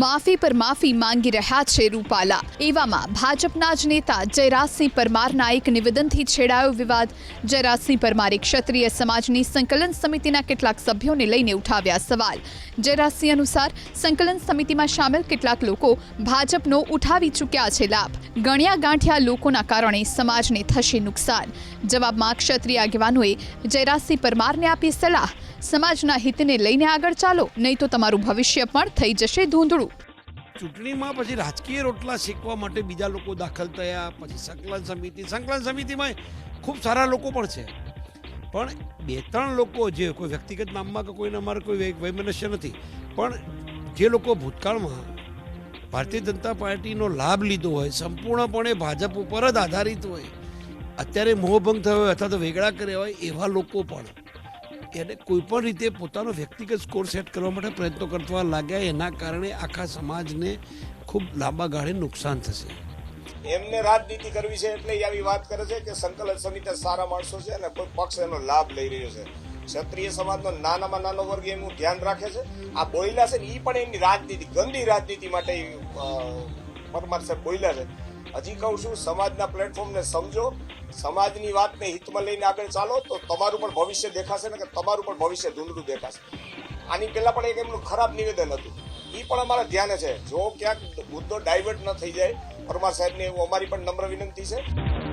માફી પર માફી માંગી રહ્યા છે રૂપાલા। એવામાં ભાજપના જ નેતા જયરાજસિંહ પરમારના એક નિવેદનથી છેડાયો વિવાદ। જયરાજસિંહ પરમારે ક્ષત્રિય સમાજની સંકલન સમિતિના કેટલાક સભ્યોને લઈને ઉઠાવ્યા સવાલ। જયરાજસિંહ અનુસાર સંકલન સમિતિમાં સામેલ કેટલાક લોકો ભાજપનો ઉઠાવી ચૂક્યા છે લાભ। ગણ્યા ગાંઠિયા લોકોના કારણે સમાજને થશે નુકસાન। જવાબમાં ક્ષત્રિય આગેવાનોએ જયરાજસિંહ પરમારને આપી સલાહ, સમાજના હિતને લઈને આગળ ચાલો, નહીં તો તમારું ભવિષ્ય પણ થઈ જશે ધૂંધળું। ચૂંટણીમાં પછી રાજકીય રોટલા શેકવા માટે બીજા લોકો દાખલ થયા, પછી સંકલન સમિતિમાં ખૂબ સારા લોકો પણ છે, પણ 2-3 લોકો જે કોઈ વ્યક્તિગત નામમાં કે કોઈને અમારે કોઈ વૈમનસ્ય નથી, પણ જે લોકો ભૂતકાળમાં ભારતીય જનતા પાર્ટીનો લાભ લીધો હોય, સંપૂર્ણપણે ભાજપ ઉપર જ આધારિત હોય, અત્યારે મોહભંગ થયો હોય અથવા તો વેગળા કર્યા હોય એવા લોકો પણ એને કોઈપણ રીતે પોતાનો વ્યક્તિગત સ્કોર સેટ કરવા માટે પ્રયત્નો કરવા લાગ્યા। એના કારણે આખા સમાજને ખૂબ લાંબા ગાળે નુકસાન થશે। એમને રાજનીતિ કરવી છે એટલે આવી વાત કરે છે કે સંકલન સમિતિ સારા માણસો છે અને કોઈ પક્ષ એનો લાભ લઈ રહ્યો છે। ક્ષત્રિય સમાજનો નાનામાં નાનો વર્ગ એનું ધ્યાન રાખે છે। આ બોયલા છે ને એ પણ એમની રાજનીતિ, ગંદી રાજનીતિ માટે પરમાર સાહેબ બોયલા છે। હજી કહું છું, સમાજના પ્લેટફોર્મને સમજો, સમાજની વાતને હિતમાં લઈને આગળ ચાલો, તો તમારું પણ ભવિષ્ય દેખાશે ને કે તમારું પણ ભવિષ્ય ધૂંધળું દેખાશે। આની પહેલા પણ એક એમનું ખરાબ નિવેદન હતું, એ પણ અમારા ધ્યાને છે। જો ક્યાંક મુદ્દો ડાયવર્ટ ન થઈ જાય પરમાર સાહેબને, એવું અમારી પણ નમ્ર વિનંતી છે।